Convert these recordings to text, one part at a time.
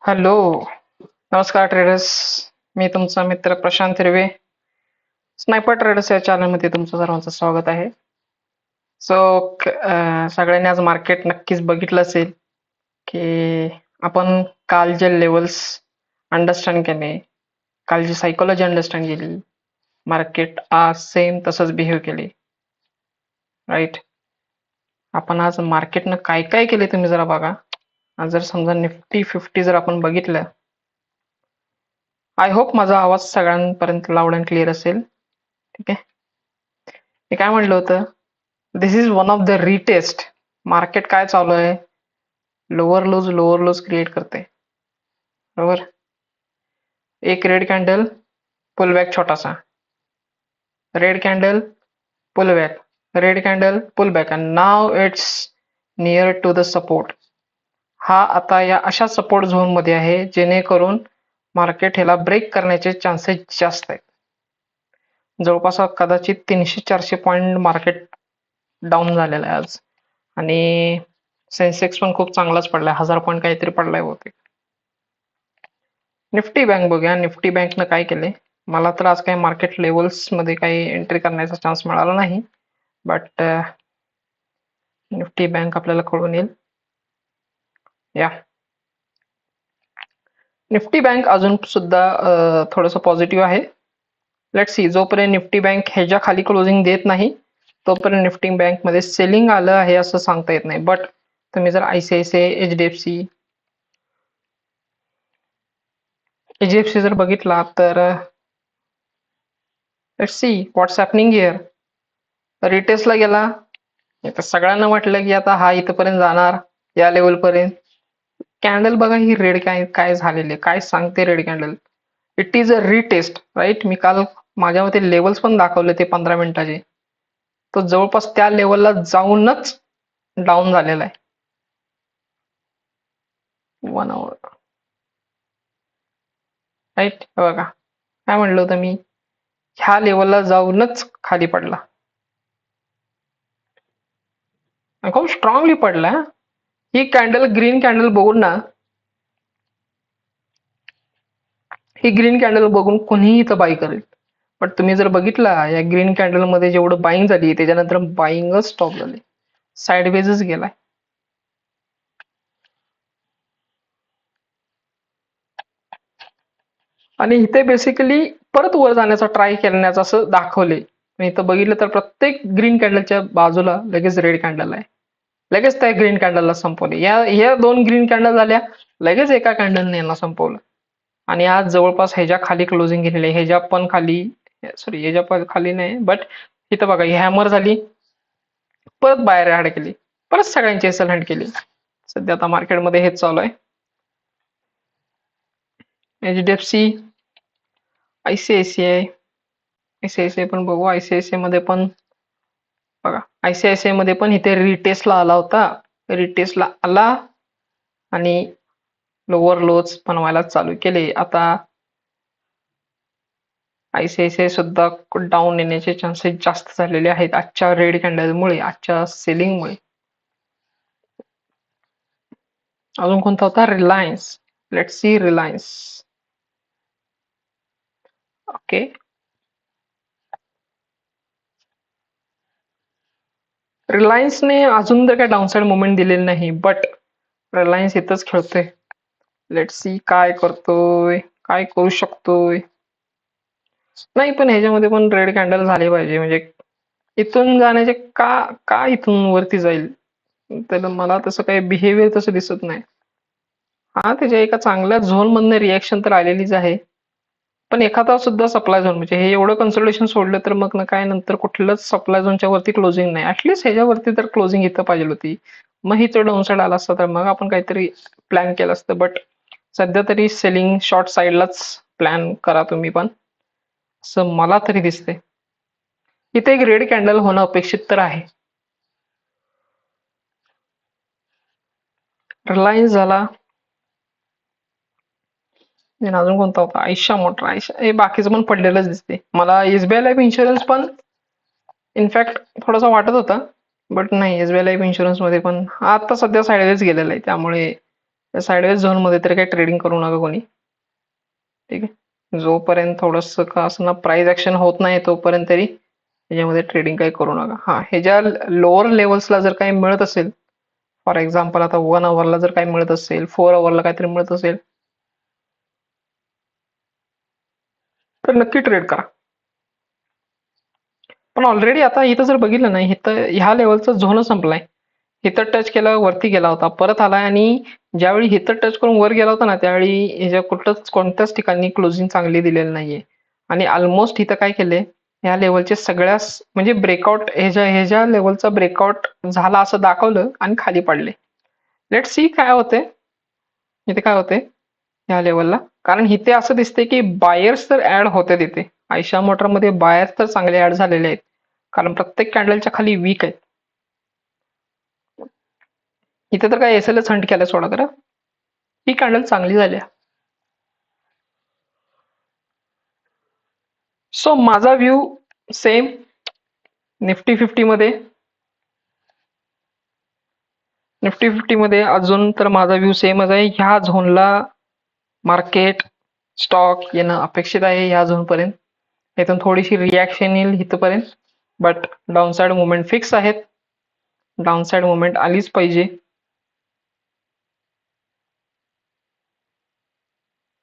Hello, नमस्कार traders. मी तुमचा मित्र प्रशांत हिरवे. स्नायपर ट्रेडर्स या चॅनलमध्ये तुमचं सर्वांचं स्वागत आहे. सो सगळ्यांनी आज मार्केट नक्कीच बघितलं असेल की आपण काल जे लेवल्स अंडरस्टँड केले, काल जी सायकोलॉजी अंडरस्टँड केली, मार्केट आज सेम तसंच बिहेव केले, राईट. आपण आज मार्केटनं काय काय केले तुम्ही जरा बघा. आज जर समजा निफ्टी 50 जर आपण बघितलं, आय होप माझा आवाज सगळ्यांपर्यंत लाऊड अँड क्लिअर असेल. ठीक आहे. मी काय म्हणलं होतं, this is one of the retest. Market काय चालू आहे, लोअर लोज क्रिएट करते, बरोबर. एक रेड कॅन्डल, पुल बॅक छोटासा, red candle, pull back, red candle, pull back, and now it's near to the support. हा आता या अशा सपोर्ट झोन मध्ये आहे जेणेकरून मार्केट ह्याला ब्रेक करण्याचे चान्सेस जास्त आहेत. जवळपास कदाचित 300-400 पॉईंट मार्केट डाऊन झालेलं आहे आज, आणि सेन्सेक्स पण खूप चांगलाच पडलाय, 1000 पॉईंट काहीतरी पडलाय होते. निफ्टी बँक बघूया. निफ्टी बँकनं काय केले, मला तर आज काही मार्केट लेवल्स मध्ये काही एंट्री करण्याचा चान्स मिळाला नाही, बट निफ्टी बँक आपल्याला कळून येईल. या निफ्टी बँक अजून सुद्धा थोडंसं पॉझिटिव्ह आहे. लेट्स सी, जोपर्यंत निफ्टी बँक ह्याच्या खाली क्लोजिंग देत नाही तोपर्यंत निफ्टी बँक मध्ये सेलिंग आलं आहे असं सांगता येत नाही. बट तुम्ही जर आयसीआयसीआय, एचडीएफसी जर बघितला तर let's see what's happening here. रिटेस्टला गेला, तर सगळ्यांना वाटलं की आता हा इथपर्यंत जाणार, या लेवल पर्यंत. कॅन्डल बघा, ही रेड काय काय झालेली, काय सांगते red candle. It is a retest, right. मी काल माझ्या मते लेवल्स पण दाखवले ते 15 मिनिटाचे, तो जवळपास त्या लेवलला जाऊनच डाऊन झालेला आहे. 1 आवर, राईट. बघा काय म्हणलं होतं मी, ह्या लेवलला जाऊनच खाली पडला, खूप स्ट्रॉंगली पडला. ही कॅन्डल, ग्रीन कॅन्डल बघून ना, ही ग्रीन कॅन्डल बघून कोणीही इथं बाय करेल. पण तुम्ही जर बघितला, या ग्रीन कॅन्डल मध्ये जेवढं बाईंग झाली त्याच्यानंतर बाईंगच स्टॉप झाली, साइडवेजच गेलाय. आणि इथे बेसिकली परत वर जाण्याचा ट्राय करण्याचं असं दाखवले. इथं बघितलं तर प्रत्येक ग्रीन कॅन्डलच्या बाजूला लगेच रेड कॅन्डल आहे, लगेच त्या ग्रीन कॅन्डलला संपवले. या 2 ग्रीन कॅन्डल झाल्या, लगेच एका कॅन्डलने यांना संपवलं. आणि आज जवळपास ह्याच्या खाली क्लोजिंग गेलेली आहे, ह्याच्या पण खाली, सॉरी ह्याच्या पण खाली नाही, बट इथं बघा ही हॅमर झाली, परत बाहेर ऍड केली, परत सगळ्यांची एसल हँड केली. सध्या आता मार्केटमध्ये हेच चालू आहे. एचडीएफसी, आयसीआयसीआय, आयसीआयसीआय पण बघू. आयसीआयसीआय मध्ये पण बघा, आयसीआयसीआय मध्ये पण इथे रिटेस्टला आला होता, रिटेस्टला आला आणि लोअर लोज बनवायला चालू केले. आता आयसीआयसीआय सुद्धा डाऊन येण्याचे चान्सेस जास्त झालेले आहेत आजच्या रेड कॅन्डलमुळे, आजच्या सेलिंगमुळे. अजून कोणता होता, Reliance. Let's see Reliance. Okay, रिलायन्सने अजून तर काय डाऊनसाइड मुवमेंट दिलेली नाही, बट रिलायन्स इथंच खेळतोय. लेट्स सी काय करतोय, काय करू शकतोय. नाही, पण ह्याच्यामध्ये पण रेड कॅन्डल झाले पाहिजे, म्हणजे इथून जाण्याचे का का इथून वरती जाईल, त्याला मला तसं काही बिहेवियर तसं दिसत नाही. हा, त्याच्या एका चांगल्या झोन मधनं रिएक्शन तर आलेलीच आहे, पण एखादा सुद्धा सप्लाय झोन, म्हणजे हे एवढं कन्सल्टेशन सोडलं तर मग ना काय, नंतर कुठलंच सप्लाय झोनच्या वरती क्लोजिंग नाही. ऍटलीस्ट ह्याच्यावरती तर क्लोजिंग इथं पाहिजे होती, मग ही तो डाऊन साईड आला असता तर मग आपण काहीतरी प्लॅन केलं असतं. बट सध्या तरी सेलिंग शॉर्ट साईडलाच प्लॅन करा तुम्ही पण, असं मला तरी दिसते. इथे एक रेड कॅन्डल होणं अपेक्षित तर आहे. रिलायन्स झाला, अजून कोणता होता, आयशा मोटर. आयशा हे बाकीचं पण पडलेलंच दिसते मला. एसबीआय लाईफ इन्शुरन्स पण इनफॅक्ट थोडासा वाटत होता, बट नाही, एसबीआय लाईफ इन्शुरन्स मध्ये पण आता सध्या साईडवेज गेलेलं आहे, त्यामुळे साईडवेज झोन मध्ये तरी काही ट्रेडिंग करू नका कोणी. ठीक आहे, जोपर्यंत थोडस का असं ना प्राइस ऍक्शन होत नाही तोपर्यंत तरी त्याच्यामध्ये ट्रेडिंग काही करू नका. हा, हे ज्या लोअर लेवल्सला जर काही मिळत असेल, फॉर एक्झाम्पल आता 1 आवरला जर काही मिळत असेल, 4 आवरला काहीतरी मिळत असेल, तर नक्की ट्रेड करा. पण ऑलरेडी आता इथं जर बघितलं नाही, इथं ह्या लेवलचा झोन संपलाय. इथं टच केला, वरती गेला होता, परत आलाय, आणि ज्यावेळी इथं टच करून वर गेला होता ना, त्यावेळी ह्याच्या कोणत्याच ठिकाणी क्लोजिंग चांगली दिलेली नाहीये. आणि ऑलमोस्ट इथं काय केलंय, ह्या लेवलचे सगळ्याच म्हणजे ब्रेकआउट, ह्याच्या लेवलचा ब्रेकआउट झाला असं दाखवलं आणि खाली पडले. लेट सी काय होते इथे, काय होते ह्या लेवलला. कारण इथे असं दिसतंय की बायर्स तर ऍड होते तिथे. आयशा मोटरमध्ये बायर्स तर चांगले ऍड झालेले आहेत, कारण प्रत्येक कॅन्डलच्या खाली वीक आहेत. इथे तर काय एसएलच हंट केलं सोडा, तर ही कॅन्डल चांगली झाली. सो माझा व्ह्यू सेम निफ्टी 50 मध्ये. निफ्टी 50 मध्ये अजून तर माझा व्ह्यू सेमच आहे. ह्या झोनला मार्केट स्टॉक येणं अपेक्षित आहे, ह्या झोन पर्यंत. इथून थोडीशी रिॲक्शन येईल इथपर्यंत, बट डाऊनसाइड मुवमेंट फिक्स आहेत. डाऊनसाइड मुवमेंट आलीच पाहिजे.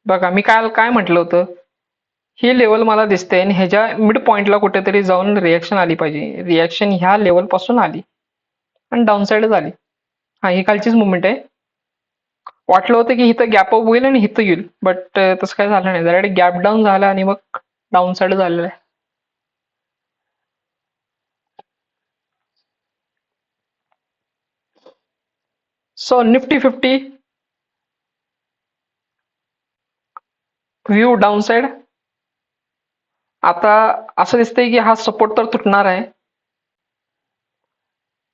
बघा, मी काल काय म्हटलं होतं, ही लेवल मला दिसते आणि ह्याच्या मिड पॉइंटला कुठेतरी जाऊन रिॲक्शन आली पाहिजे. रिॲक्शन ह्या लेवल पासून आली आणि डाऊनसाइडच आली. हा, ही खालचीच मुवमेंट आहे. वाटलं होतं की इथं गॅप अप होईल आणि इथं येईल, बट तसं काय झालं नाही. डायरेक्ट गॅप डाऊन झाला आणि मग डाऊन साइड झालेलं आहे. So Nifty 50 view down side. आता असं दिसतंय की हा सपोर्ट तर तुटणार आहे.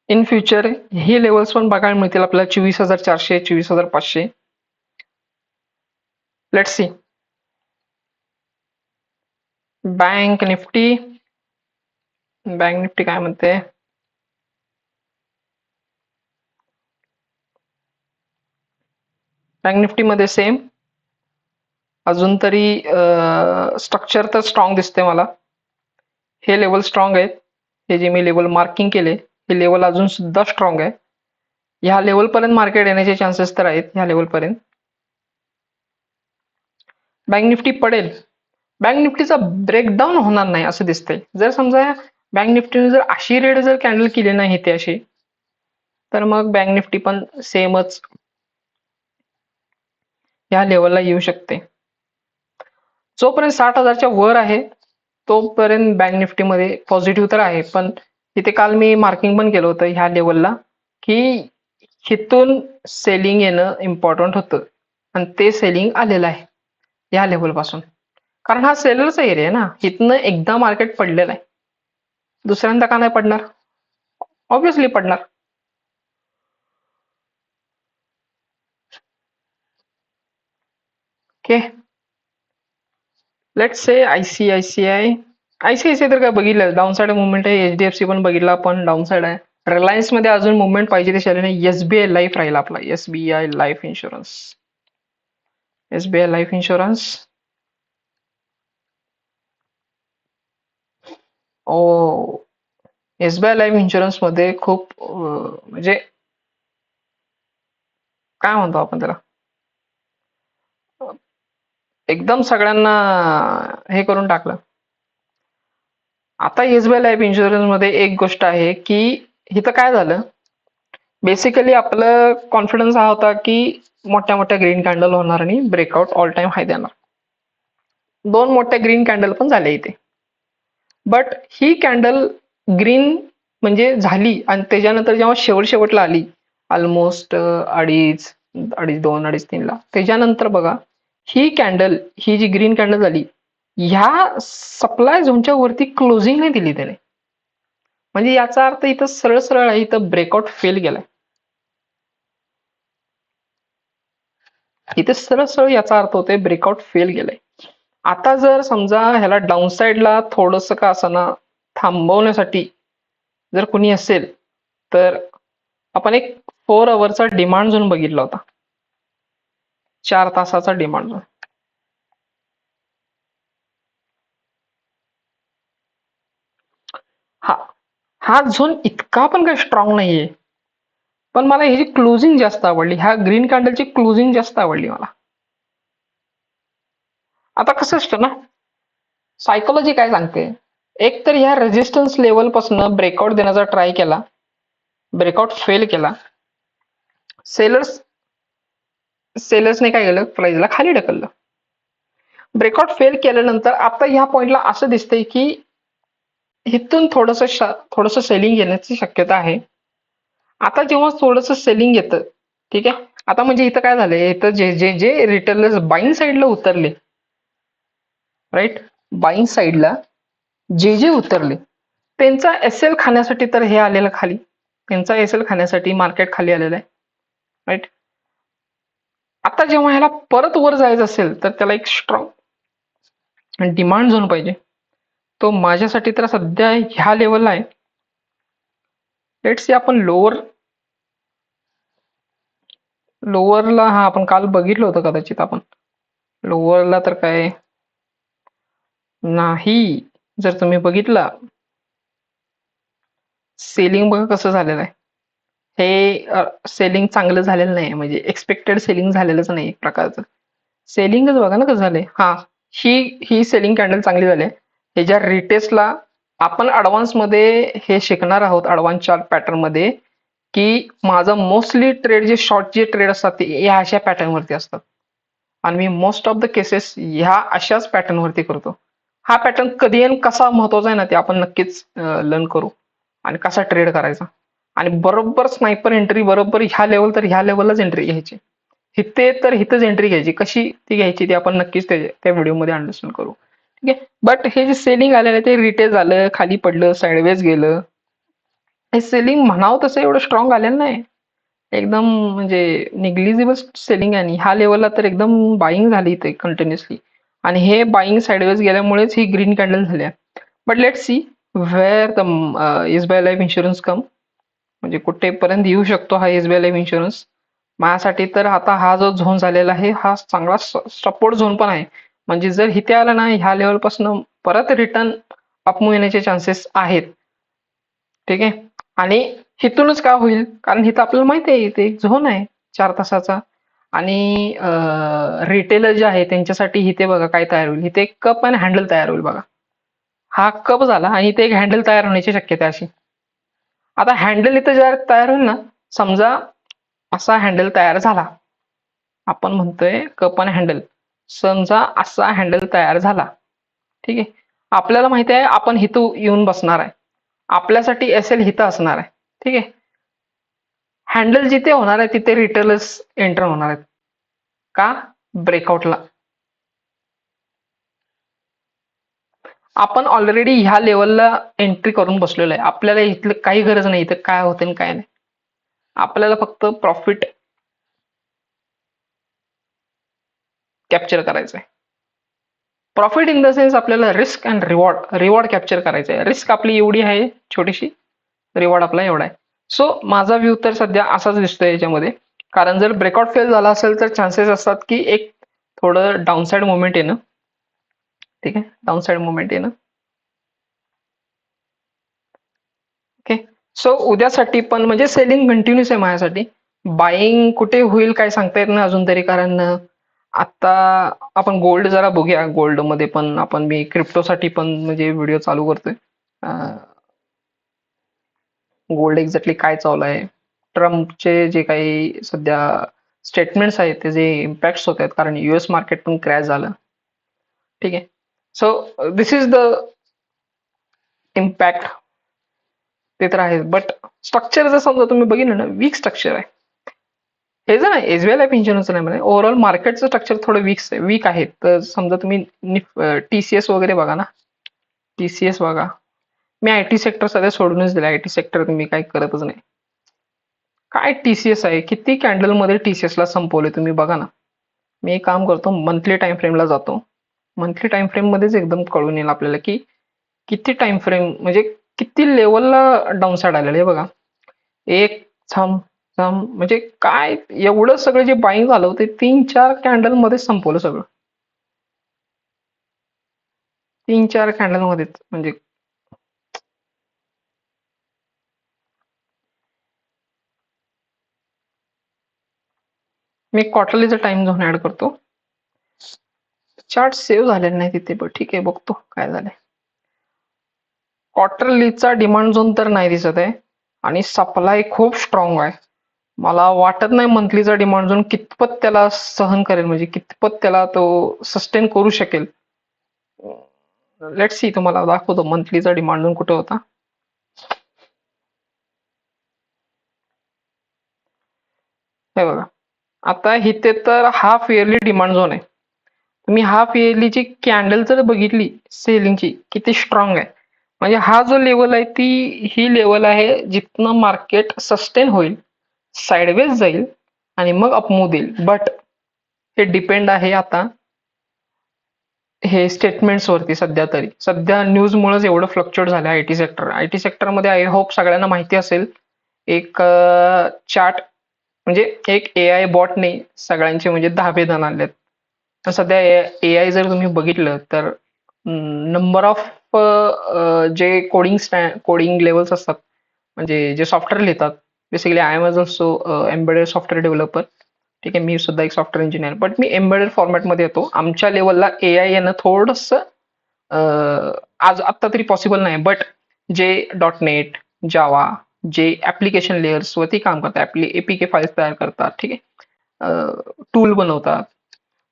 इन फ्युचर हे लेवल्स पण बघायला मिळतील आपल्याला, 24,400, 24,500. Let's see. Bank Nifty, bank Nifty काय म्हणते. बँक निफ्टी मध्ये सेम, अजून तरी स्ट्रक्चर तर स्ट्रॉंग दिसते मला. हे लेवल स्ट्रॉंग आहेत, हे जे मी लेवल मार्किंग केले हे लेवल अजून सुद्धा स्ट्रॉंग आहे. ह्या लेवल पर्यंत मार्केट येण्याचे चान्सेस तर आहेत. ह्या लेवल पर्यंत बँक निफ्टी पडेल. बँक निफ्टीचा ब्रेकडाऊन होणार नाही असं दिसतंय. जर समजा बँक निफ्टीने जर अशी रेड जर कॅन्डल केली नाही ते अशी, तर मग बँक निफ्टी पण सेमच या लेवलला येऊ शकते. जोपर्यंत 60,000च्या वर आहे तोपर्यंत बँक निफ्टीमध्ये पॉझिटिव्ह तर आहे. पण तिथे काल मी मार्किंग पण केलं होतं ह्या लेवलला, की हिथून सेलिंग येणं इम्पॉर्टंट होतं आणि ते सेलिंग आलेलं आहे या लेवल पासून. कारण हा सेलरचा एरिया आहे ना, इथनं एकदा मार्केट पडलेलं आहे, दुसऱ्यांदा का नाही पडणार? ऑब्विसली पडणार. ओके, लेट्स से आयसीआयसीआय तर काय बघितलं, डाऊन साइड मुवमेंट आहे. एचडीएफसी पण बघितला पण डाऊन साइड आहे. रिलायन्स मध्ये अजून मुवमेंट पाहिजे ते नाही. एसबीआय लाईफ राहील आपला, SBI life insurance. SBI life insurance, ओ, एसबीआय लाईफ इन्शुरन्स मध्ये खूप म्हणजे काय म्हणतो आपण त्याला, एकदम सगळ्यांना हे करून टाकलं. आता एसबीआय लाईफ इन्शुरन्स मध्ये एक गोष्ट आहे की इथं काय झालं, बेसिकली आपलं कॉन्फिडन्स हा होता की मोठ्या मोठ्या ग्रीन कॅन्डल होणार आणि ब्रेकआउट ऑल टाइम हाय देणार. 2 मोठ्या ग्रीन कॅन्डल पण झाल्या इथे, बट ही कॅन्डल ग्रीन म्हणजे झाली आणि त्याच्यानंतर जेव्हा शेवटला आली, ऑलमोस्ट अडीच अडीच 2 अडीच 3 ला, त्याच्यानंतर बघा ही कॅन्डल, ही जी ग्रीन कॅन्डल झाली, ह्या सप्लाय झोनच्या वरती क्लोजिंग नाही दिली त्याने. म्हणजे याचा अर्थ इथं सरळ सरळ आहे, इथं ब्रेकआउट फेल गेलाय. इथे सरळ सरळ याचा अर्थ होतोय ब्रेकआउट फेल गेलाय. आता जर समजा ह्याला डाऊनसाइडला थोडस का असना थांबवण्यासाठी जर कोणी असेल, तर आपण एक 4 अवरचा डिमांड झोन बघितला होता. 4 तासाचा डिमांड झोन. हा हा झोन इतका पण काही स्ट्रॉंग नाहीये, पण मला ह्याची क्लोजिंग जास्त आवडली. ह्या ग्रीन कॅन्डलची क्लोजिंग जास्त आवडली मला. आता कसं असतं ना, सायकोलॉजी काय सांगते, एक तर ह्या रेजिस्टन्स लेवल पासून ब्रेकआउट देण्याचा ट्राय केला, ब्रेकआउट फेल केला, सेलर्स सेलर्सने काय केलं, प्राइसला खाली ढकललं. ब्रेकआउट फेल केल्यानंतर आता ह्या पॉइंटला असं दिसतंय की इथून थोडस सेलिंग येण्याची शक्यता आहे. आता जेव्हा थोडस सेलिंग येतं, ठीक आहे, आता म्हणजे इथं काय झालंय, इथं जे जे जे रिटेलर्स बाईंग साईडला उतरले, राईट, बाईंग साईडला जे जे उतरले त्यांचा एस एल खाण्यासाठी तर हे आलेलं खाली, त्यांचा एस एल खाण्यासाठी मार्केट खाली आलेलं आहे, राईट. आता जेव्हा ह्याला परत वर जायचं असेल तर त्याला एक स्ट्रॉंग डिमांड झोन पाहिजे. तो माझ्यासाठी तर सध्या ह्या लेवलला आहे. लेट्स सी, आपण लोअरला हा आपण काल बघितलं होतं कदाचित आपण. लोअरला तर काय नाही, जर तुम्ही बघितला सेलिंग बघा कसं झालेलं आहे. हे सेलिंग चांगलं झालेलं नाही, म्हणजे एक्सपेक्टेड सेलिंग झालेलंच नाही एक प्रकारचं. सेलिंगच बघा ना कसं झालंय. हा, ही ही सेलिंग कॅन्डल चांगली झाली. ह्याच्या रिटेस्टला आपण ऍडव्हान्स मध्ये हे शिकणार आहोत, ऍडव्हान्स चार्ट पॅटर्न मध्ये, की माझं मोस्टली ट्रेड जे शॉर्ट जे ट्रेड असतात ते ह्या अशा पॅटर्न वरती असतात, आणि मी मोस्ट ऑफ द केसेस ह्या अशाच पॅटर्न वरती करतो. हा पॅटर्न कधी आणि कसा महत्वाचा आहे ना, ते आपण नक्कीच लर्न करू, आणि कसा ट्रेड करायचा, आणि बरोबर स्नायपर एंट्री बरोबर ह्या लेवल तर ह्या लेवललाच एंट्री घ्यायची, हिते तर हिथंच एंट्री घ्यायची. कशी ती घ्यायची ते आपण नक्कीच त्या व्हिडिओमध्ये अंडरस्टँड करू, ठीक आहे. बट हे जे सेलिंग आलेलं ते रिटेल झालं, खाली पडलं, साईडवेज गेलं, हे सेलिंग म्हणावं तसं एवढं स्ट्रॉंग आलेलं नाही, एकदम म्हणजे निग्लिजिबल सेलिंग आहे. आणि ह्या लेवलला तर एकदम बाईंग झाली इथे कंटिन्युअसली, आणि हे बाईंग साईडवेज गेल्यामुळेच ही ग्रीन कॅन्डल झाली. But let see where the SBI life insurance come, म्हणजे कुठेपर्यंत येऊ शकतो हा एसबीआय लाईफ इन्शुरन्स. माझ्यासाठी तर आता हा जो झोन झालेला आहे हा चांगला सपोर्ट झोन पण आहे. म्हणजे जर इथे आला ना ह्या लेवल पासून परत रिटर्न अप येण्याचे चान्सेस आहेत, ठीक आहे. आणि इथूनच काय होईल, कारण इथं आपल्याला माहिती आहे इथे एक झोन आहे 4 तासाचा, आणि रिटेलर जे आहे त्यांच्यासाठी इथे बघा काय तयार होईल, इथे एक कप आणि हँडल तयार होईल बघा. हा कप झाला आणि इथे एक हँडल तयार होण्याची शक्यता अशी. आता हँडल इथं जर तयार होईल ना, समजा असा हँडल तयार झाला, आपण म्हणतोय कप आणि हँडल, समजा असा हँडल तयार झाला, ठीक आहे. आपल्याला माहिती आहे आपण इथं येऊन बसणार आहे, आपल्यासाठी एस एल हिथं असणार आहे, ठीक आहे. हँडल जिथे होणार आहे तिथे रिटेलर्स एंटर होणार आहेत. का? ब्रेकआउटला. आपण ऑलरेडी ह्या लेवलला एंट्री करून बसलेलो आहे, आपल्याला इथलं काही गरज नाही इथं काय होतं काय नाही, आपल्याला फक्त प्रॉफिट कॅप्चर करायचं आहे. प्रॉफिट इन द सेन्स आपल्याला रिस्क अँड रिवॉर्ड कॅप्चर करायचं आहे. रिस्क आपली एवढी आहे छोटीशी, रिवॉर्ड आपला एवढा आहे. सो माझा व्ह्यू तर सध्या असाच दिसतोय याच्यामध्ये, कारण जर ब्रेकआउट फेल झाला असेल तर चान्सेस असतात की एक थोडं डाऊनसाइड मुवमेंट येणं, ठीक आहे, डाऊनसाइड मुवमेंट येणं. ओके, सो उद्यासाठी पण म्हणजे सेलिंग कंटिन्यूस आहे माझ्यासाठी. बाईंग कुठे होईल काय सांगता येत नाही अजून तरी, कारण आता आपण गोल्ड जरा बघूया. गोल्ड मध्ये पण आपण मी क्रिप्टोसाठी पण म्हणजे व्हिडिओ चालू करतोय. गोल्ड एक्झॅक्टली काय चालू आहे, ट्रम्पचे जे काही सध्या स्टेटमेंट्स आहेत त्याचे इम्पॅक्ट होत आहेत, कारण युएस मार्केट पण क्रॅश झालं, ठीक आहे. So this is the impact, ते तर आहे. बट स्ट्रक्चर जर समजा तुम्ही बघितलं ना, वीक स्ट्रक्चर आहे हे जर एसबीआय लाईफ इन्शुरन्स नाही म्हणजे ओव्हरऑल मार्केटचं स्ट्रक्चर थोडं वीक आहे. तर समजा तुम्ही टीसीएस वगैरे बघा ना, टीसीएस बघा. मी आयटी सेक्टर सध्या सोडूनच दिलं, आयटी सेक्टर तुम्ही काही करतच नाही. काय टीसीएस आहे, किती कॅन्डल मध्ये टीसीएस ला संपवले तुम्ही बघा ना. मी एक काम करतो, मंथली टाइम फ्रेमला जातो, मंथली टाइम फ्रेम मध्येच एकदम कळून येईल आपल्याला की किती टाइम फ्रेम म्हणजे किती लेवलला डाऊन साइड आलेलं आहे बघा. एक म्हणजे काय एवढं सगळं जे बाईंग झालं ते 3-4 कॅन्डल मध्ये संपवलं सगळं. 3-4 कॅन्डल मध्येच म्हणजे मी क्वार्टरलीचा टाइम झोन ऍड करतो. चार्ट सेव्ह झालेला नाही तिथे, पण ठीक आहे बघतो काय झालंय. क्वार्टरलीचा डिमांड झोन तर नाही दिसत आहे आणि सप्लाय खूप स्ट्रॉंग आहे. मला वाटत नाही मंथलीचा डिमांड झोन कितपत त्याला सहन करेल, म्हणजे कितपत त्याला तो सस्टेन करू शकेल. लेट सी, तुम्हाला दाखवतो मंथलीचा डिमांड झोन कुठे होता. हे बघा, आता इथे तर हाफ इयरली डिमांड झोन आहे. तुम्ही हाफ इयरलीची कॅन्डल जर बघितली सेलिंगची किती स्ट्रॉंग आहे, म्हणजे हा जो लेवल आहे ही लेवल आहे जिथनं मार्केट सस्टेन होईल, साइडवेज जाईल आणि मग अपमूव्ह देईल. बट हे डिपेंड आहे आता हे स्टेटमेंट्स वरती. सध्या न्यूज मुळेच एवढं फ्लक्च्युएट झालं आयटी सेक्टरमध्ये. आय होप सगळ्यांना माहिती असेल, एक चार्ट म्हणजे एक एआय बॉटने सगळ्यांचे म्हणजे धाबे दण आणलेत. तर सध्या एआय जर तुम्ही बघितलं तर नंबर ऑफ जे कोडिंग लेवल्स असतात, म्हणजे जे सॉफ्टवेअर लिहितात, basically I am also embedded software developer. ठीक आहे, मी सुद्धा एक software engineer, but me embedded फॉर्मॅटमध्ये येतो. आमच्या लेवलला एआय येणं थोडंसं आज आत्ता तरी पॉसिबल नाही, बट जे .नेट, जावा, जे ऍप्लिकेशन लेयर्स वरती काम करतात, आपली एपीके फाईल्स तयार करतात, ठीक आहे, टूल बनवतात,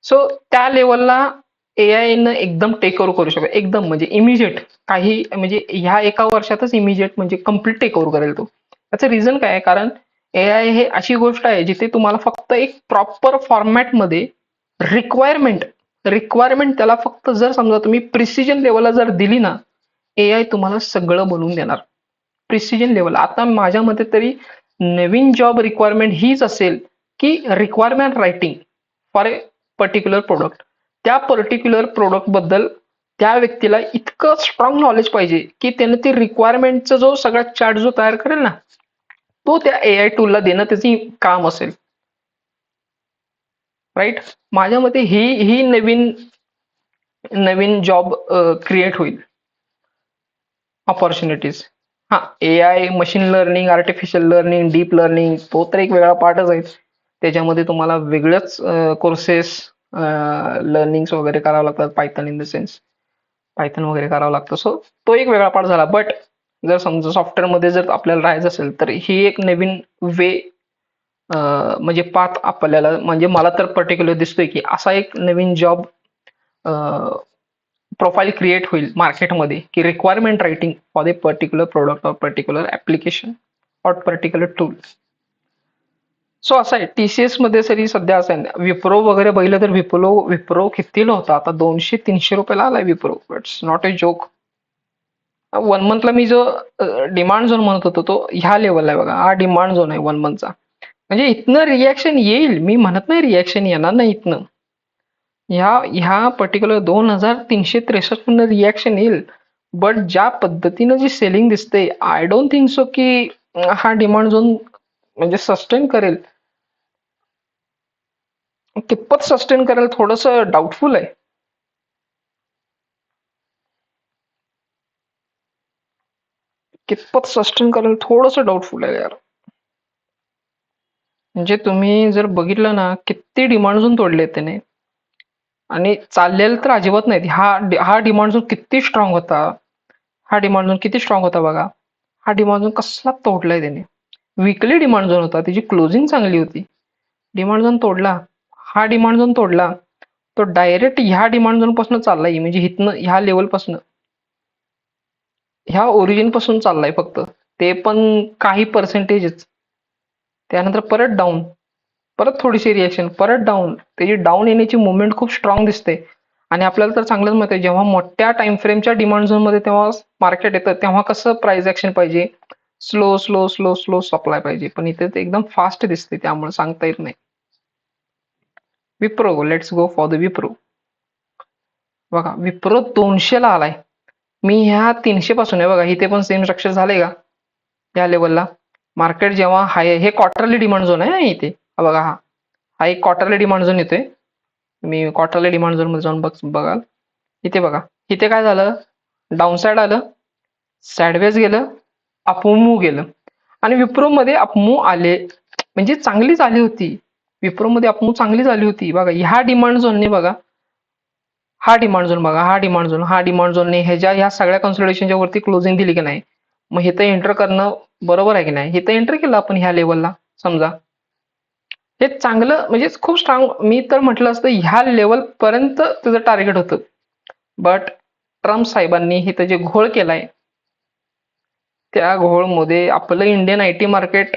सो त्या लेवलला एआय न एकदम टेक ओव्हर करू शकतो. एकदम म्हणजे इमिजिएट, काही म्हणजे ह्या एका वर्षातच इमिजिएट म्हणजे कम्प्लीट टेक ओव्हर करेल तो. त्याचं रिझन काय आहे, कारण एआय हे अशी गोष्ट आहे जिथे तुम्हाला फक्त एक प्रॉपर फॉर्मॅटमध्ये रिक्वायरमेंट रिक्वायरमेंट त्याला फक्त जर समजा तुम्ही प्रिसिजन लेवलला जर दिली ना, एआय तुम्हाला सगळं बनवून देणार प्रिसिजन लेवल. आता माझ्या मते तरी नवीन जॉब रिक्वायरमेंट हीच असेल की requirement writing for a particular product. त्या पर्टिक्युलर प्रोडक्ट बद्दल त्या व्यक्तीला इतकं स्ट्रॉंग नॉलेज पाहिजे की त्याने ते रिक्वायरमेंटचा जो सगळा चार्ट जो तयार करेल ना, तो त्या एआय टूलला देणं त्याची काम असेल. राईट, माझ्या मते ही नवीन नवीन जॉब क्रिएट होईल, ऑपॉर्च्युनिटीज. हा, AI, machine learning, artificial learning, deep learning, तो तर एक वेगळा पार्टच आहे. त्याच्यामध्ये तुम्हाला वेगळंच कोर्सेस, लर्निंग वगैरे करावं लागतात, Python in the sense Python वगैरे करावं लागतं. सो तो एक वेगळा पार्ट झाला. बट जर समजा सॉफ्टवेअरमध्ये जर आपल्याला राहायचं असेल तर ही एक नवीन वे, म्हणजे पाथ आपल्याला, म्हणजे मला तर पर्टिक्युलर दिसतोय की असा एक नवीन जॉब प्रोफाईल क्रिएट होईल मार्केटमध्ये की requirement writing for the particular product or particular application or particular tool. So असं आहे, टीसीएस मध्ये तरी सध्या असं आहे. विप्रो वगैरे बघितलं तर विप्रो कितीला होता, आता 200-300 रुपयाला आलाय Wipro. It's not a joke. 1 मंथला मी जो डिमांड झोन म्हणत होतो तो ह्या लेवलला आहे बघा. हा डिमांड झोन आहे 1 मंथचा. म्हणजे इथनं रिॲक्शन येईल, मी म्हणत नाही रिॲक्शन येणार नाही इथनं. ह्या पर्टिक्युलर 2363 मधनं रिॲक्शन येईल, बट ज्या पद्धतीनं जी सेलिंग दिसते, आय डोंट थिंक सो की हा डिमांड झोन म्हणजे सस्टेन करेल. कितपत सस्टेन करेल थोडस डाऊटफुल आहे. कितपत सस्टेन करेल थोडस डाऊटफुल आहे यार. म्हणजे तुम्ही जर बघितलं ना, किती डिमांड झोन तोडले त्याने आणि चाललेलं तर अजिबात नाही. हा डिमांड झोन किती स्ट्रॉंग होता, हा डिमांड झोन किती स्ट्रॉंग होता बघा. हा डिमांड झोन कसला तोडलाय त्याने. वीकली डिमांड झोन होता, त्याची क्लोजिंग चांगली होती, डिमांड झोन तोडला. हा डिमांड झोन तोडला, तो डायरेक्ट ह्या डिमांड झोन पासून चाललाय, म्हणजे इथनं ह्या लेवल पासून, ह्या ओरिजिन पासून चाललाय फक्त, ते पण काही पर्सेंटेजच. त्यानंतर परत डाऊन, परत थोडीशी रिएक्शन, परत डाऊन. त्याची डाऊन येण्याची मुवमेंट खूप स्ट्रॉंग दिसते. आणि आपल्याला तर चांगलंच माहिती आहे, जेव्हा मोठ्या टाइम फ्रेमच्या डिमांड झोन मध्ये तेव्हा मार्केट येतं, तेव्हा कसं प्राइस ऍक्शन पाहिजे, slow slow slow slow supply पाहिजे. पण इथे ते एकदम फास्ट दिसते, त्यामुळे सांगता येत नाही. Wipro, let's go for the Wipro. बघा, विप्रो 200 ला आलाय. मी ह्या 300 पासून आहे बघा, इथे पण सेम स्ट्रक्चर झालंय का या लेवलला. मार्केट जेव्हा हाय, हे क्वार्टरली डिमांड झोन आहे ना इथे. बघा, हा एक क्वार्टरली डिमांड झोन येतोय. मी क्वार्टरली डिमांड झोन मध्ये जाऊन बघाल. इथे बघा, इथे काय झालं, डाऊनसाइड आलं, साइडवेज गेलं, अपमूव्ह गेलं. आणि विप्रो मध्ये अपमूव्ह आले म्हणजे चांगलीच आली होती. विप्रो मध्ये अपमूव्ह चांगलीच आली होती. बघा ह्या डिमांड झोनने, बघा हा डिमांड झोन, बघा हा डिमांड झोनने ह्या सगळ्या कन्सोलिडेशनच्या वरती क्लोजिंग दिली की नाही, मग हे तर एंटर करणं बरोबर आहे की नाही. हे तर एंटर केलं आपण ह्या लेवलला समजा. हे चांगलं म्हणजे खूप स्ट्रॉंग, मी तर म्हटलं असतं ह्या लेवल पर्यंत तुझं टार्गेट होतं. बट ट्रम्प साहेबांनी इथं जे घोळ केलाय, त्या घोळमध्ये आपलं इंडियन आयटी मार्केट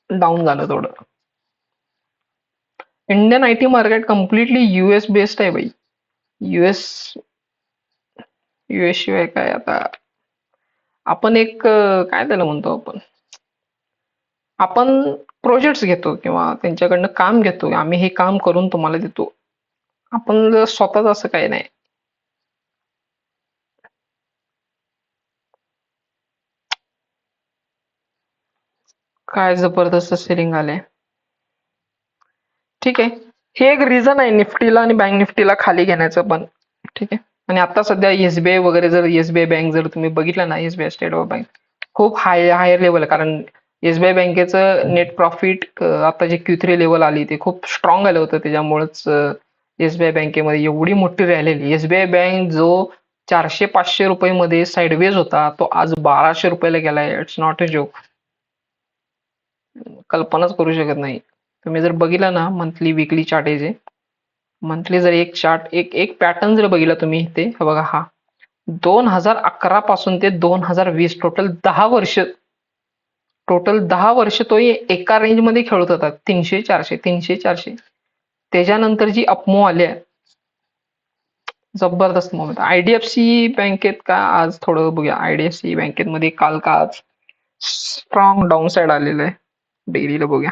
डाऊन झालं थोडं. Indian IT market completely US based आहे बाई. युएस युएस शिवाय काय आता. आपण एक काय त्याला म्हणतो, आपण प्रोजेक्ट्स घेतो किंवा त्यांच्याकडनं काम घेतो, आम्ही हे काम करून तुम्हाला देतो. आपण स्वतःच असं काही नाही. काय जबरदस्त सेलिंग आले. ठीक आहे, हे एक रिझन आहे निफ्टीला आणि बँक निफ्टीला खाली घेण्याचं पण. ठीक आहे, आणि आता सध्या एसबीआय वगैरे, जर एसबीआय बँक जर तुम्ही बघितलं ना, एसबीआय स्टेट बँक खूप हायर लेवल आहे. कारण एसबीआय बँकेचं नेट प्रॉफिट आता जे Q3 लेवल आली ते खूप स्ट्रॉंग आलं होतं. त्याच्यामुळेच एसबीआय बँकेमध्ये एवढी मोठी राहिलेली. एसबीआय बँक जो 400-500 रुपये मध्ये साईडवेज होता, तो आज 1200 रुपयाला गेलाय. It's not a joke. कल्पनाच करू शकत नाही. तुम्ही जर बघितलं ना मंथली विकली चार्ट आहे जे, मंथली जर एक चार्ट, एक पॅटर्न जर बघितला तुम्ही, ते बघा, हा 2011 पासून ते 2020 टोटल 10 वर्ष तो एका रेंज मध्ये खेळत होता. 300-400 300-400. त्याच्यानंतर जी अपमूव्ह आल्या, जबरदस्त मोमेंट. आयडीएफसी बँकेत का आज थोडं बघूया. आयडीएफसी बँकेत मध्ये काल का आज स्ट्रॉंग डाऊन साइड आलेलं आहे. डेलीला बघूया.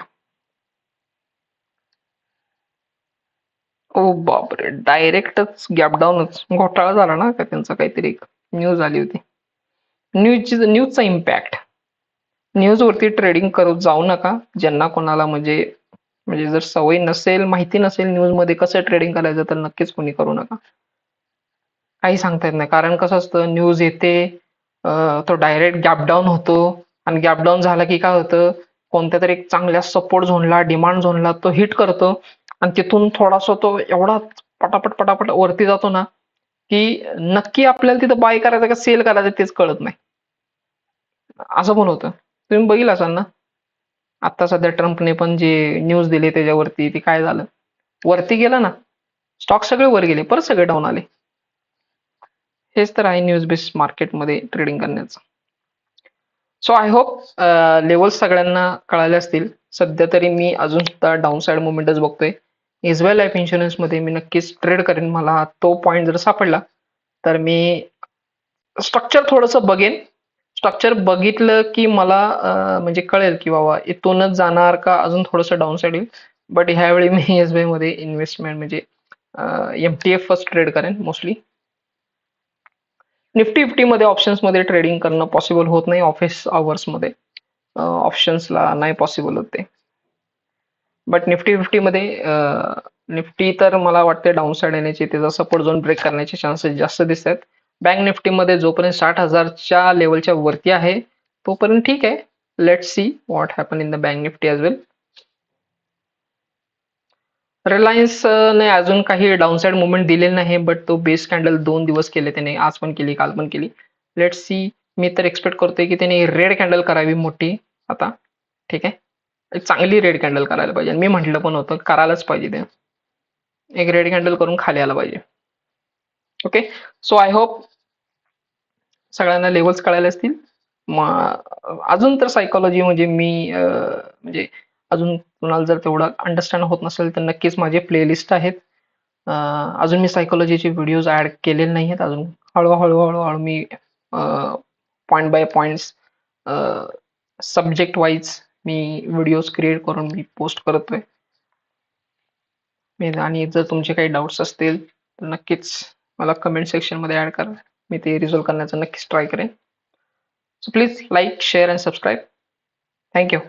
ओ बापरे, डायरेक्टच गॅप डाऊनच. घोटाळा झाला ना का त्यांचा, काहीतरी न्यूज आली होती. न्यूजचा इम्पॅक्ट. न्यूज वरती ट्रेडिंग करत जाऊ नका. ज्यांना कोणाला म्हणजे म्हणजे जर सवय नसेल, माहिती नसेल न्यूज मध्ये कसं ट्रेडिंग करायचं, तर नक्कीच कोणी करू नका. काही सांगता येत नाही. कारण कसं असतं, न्यूज येते, तो डायरेक्ट गॅप डाऊन होतो, आणि गॅप डाऊन झाला की काय होतं, कोणत्या तरी एक चांगल्या सपोर्ट झोनला, डिमांड झोनला तो हिट करतो, आणि तिथून थोडासा तो एवढा पटापट पटापट वरती जातो ना, की नक्की आपल्याला तिथं बाय करायचं का सेल करायचं तेच कळत नाही. असं पण होतं. तुम्ही बघितलं असाल ना, आता सध्या ट्रम्पने पण जे न्यूज दिली त्याच्यावरती, ते काय झालं, वरती गेलं ना, स्टॉक सगळे वर गेले, परत सगळे डाऊन आले. हेच तर आहे न्यूज बेस्ड मार्केटमध्ये ट्रेडिंग करण्याचं. सो आय होप लेवल्स सगळ्यांना कळाले असतील. सध्या तरी मी अजून सुद्धा डाऊन साइड मुवमेंटच बघतोय. एसबीआय लाईफ इन्शुरन्स मध्ये मी नक्कीच ट्रेड करेन. मला तो पॉईंट जर सापडला तर मी स्ट्रक्चर थोडंसं बघेन. स्ट्रक्चर बघितलं की मला म्हणजे कळेल की बाबा इथूनच जाणार का अजून थोडंसं डाऊन साइड येईल. बट ह्यावेळी मी एसबीआय मध्ये इन्व्हेस्टमेंट म्हणजे MTF फर्स्ट ट्रेड करेन मोस्टली. निफ्टी फिफ्टी मध्ये ऑप्शन्स मध्ये ट्रेडिंग करणं पॉसिबल होत नाही ऑफिस आवर्स मध्ये. ऑप्शन्सला नाही पॉसिबल होते. बट निफ्टी फिफ्टी मध्ये निफ्टी तर मला वाटते डाऊन साइड येण्याचे, त्याचा सपोर्ट झोन ब्रेक करण्याचे चान्सेस जास्त दिसत आहेत. बँक निफ्टी मध्ये जोपर्यंत 60,000च्या लेवलच्या वरती आहे तोपर्यंत ठीक आहे. Let see what happen in the Bank Nifty as well. Reliance ने अजून काही डाऊनसाइड मुवमेंट दिलेली नाही, बट तो बेस कॅन्डल 2 दिवस केले त्याने, आज पण केली, काल पण केली. Let see. मी तर एक्सपेक्ट करतोय की त्याने रेड कॅन्डल करावी मोठी आता. ठीक आहे, एक चांगली रेड कॅन्डल करायला पाहिजे. मी म्हटलं पण होतं करायलाच पाहिजे ते. एक रेड कॅन्डल करून खाली आला पाहिजे. ओके, सो आय होप सगळ्यांना लेवल्स कळायला असतील. अजून तर सायकोलॉजी म्हणजे मी म्हणजे अजून कुणाला जर तेवढं अंडरस्टँड होत नसेल तर नक्कीच माझे प्लेलिस्ट आहेत. अजून मी सायकोलॉजीचे व्हिडिओज ऍड केलेले नाही आहेत अजून. हळूहळू मी point by points, subject wise मी व्हिडिओज क्रिएट करून मी पोस्ट करतोय. आणि जर तुमचे काही डाऊट्स असतील तर नक्कीच मला कमेंट सेक्शनमध्ये ऍड करा. मी ते रिझॉल्व्ह करण्याचा नक्कीच ट्राय करेन. So please like, share and subscribe. Thank you.